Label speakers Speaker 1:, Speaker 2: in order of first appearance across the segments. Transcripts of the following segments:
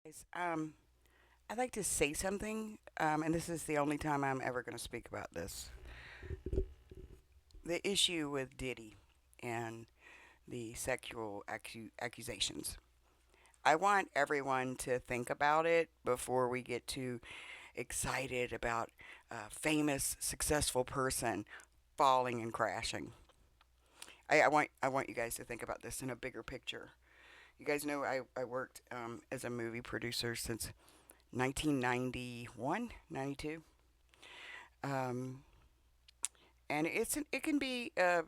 Speaker 1: Guys, I'd like to say something, and this is the only time I'm ever going to speak about this. The issue with Diddy and the sexual accusations. I want everyone to think about it before we get too excited about a famous, successful person falling and crashing. I want you guys to think about this in a bigger picture. You guys know I worked as a movie producer since 1991, 92. Um, and it can be a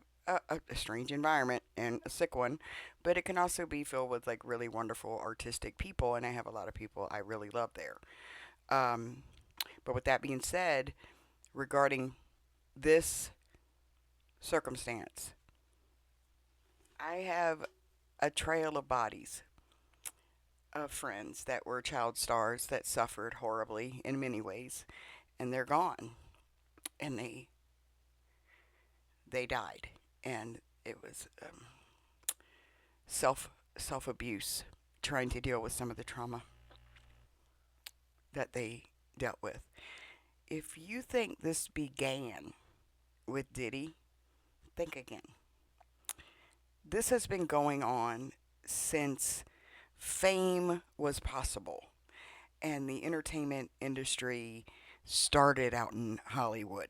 Speaker 1: strange environment and a sick one, but it can also be filled with like really wonderful artistic people, and I have a lot of people I really love there. Um, but with that being said, regarding this circumstance, I have a trail of bodies of friends that were child stars that suffered horribly in many ways, and they're gone, and they died, and it was self abuse, trying to deal with some of the trauma that they dealt with. If you think this began with Diddy, think again. This has been going on since fame was possible and the entertainment industry started out in Hollywood.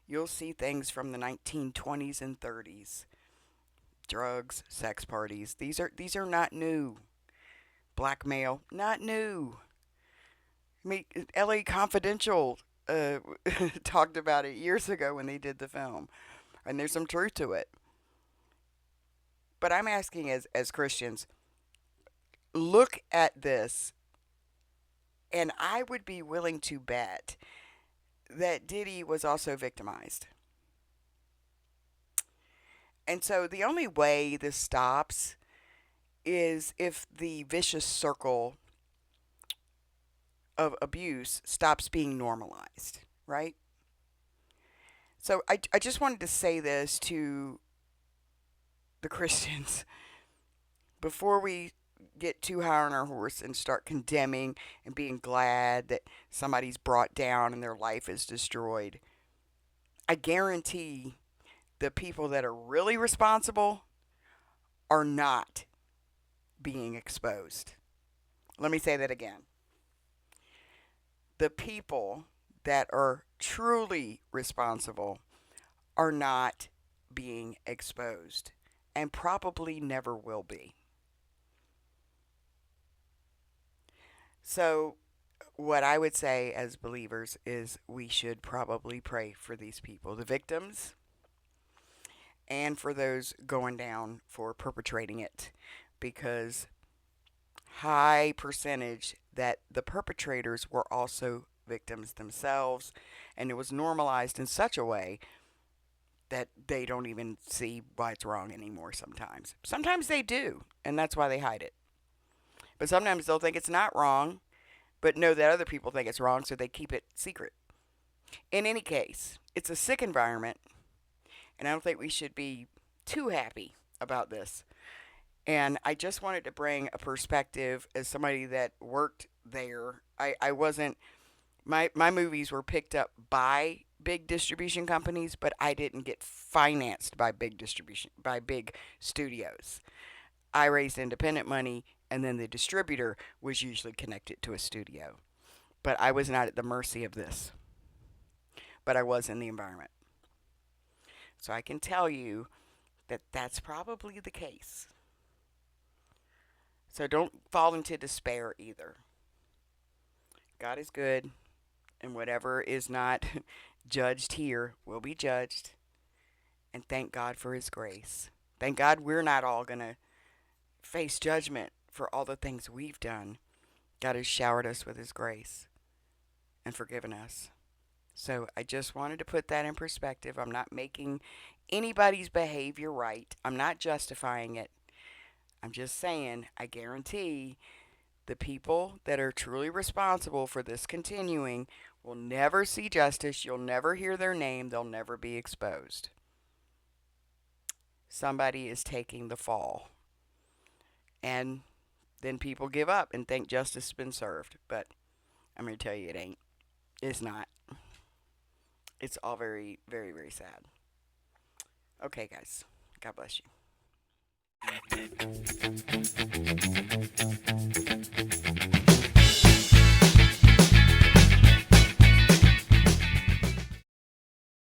Speaker 1: You'll see things from the 1920s and 30s. Drugs, sex parties. These are not new. Blackmail, not new. I mean, L.A. Confidential uh, talked about it years ago when they did the film, and there's some truth to it. But I'm asking, as Christians, look at this, and I would be willing to bet that Diddy was also victimized. And so the only way this stops is if the vicious circle of abuse stops being normalized, right? So I just wanted to say this to the Christians before we get too high on our horse and start condemning and being glad that somebody's brought down and their life is destroyed. I guarantee the people that are really responsible are not being exposed. Let me say that again. The people that are truly responsible are not being exposed and probably never will be. So, what I would say as believers is we should probably pray for these people, the victims, and for those going down for perpetrating it, because high percentage that the perpetrators were also victims themselves, and it was normalized in such a way that they don't even see why it's wrong anymore sometimes. Sometimes they do, and that's why they hide it. But sometimes they'll think it's not wrong, but know that other people think it's wrong, so they keep it secret. In any case, it's a sick environment, and I don't think we should be too happy about this. And I just wanted to bring a perspective as somebody that worked there. I wasn't, my movies were picked up by big distribution companies, but I didn't get financed by by big studios. I raised independent money, and then the distributor was usually connected to a studio. But I was not at the mercy of this, but I was in the environment. So I can tell you that that's probably the case. So don't fall into despair either. God is good, and whatever is not judged here will be judged. And thank God for His grace. Thank God we're not all going to face judgment for all the things we've done. God has showered us with His grace and forgiven us. So I just wanted to put that in perspective. I'm not making anybody's behavior right, I'm not justifying it. I'm just saying, I guarantee the people that are truly responsible for this continuing will never see justice. You'll never hear their name. They'll never be exposed. Somebody is taking the fall. And then people give up and think justice has been served. But I'm going to tell you, it ain't. It's not. It's all very, very, very sad. Okay, guys. God bless you.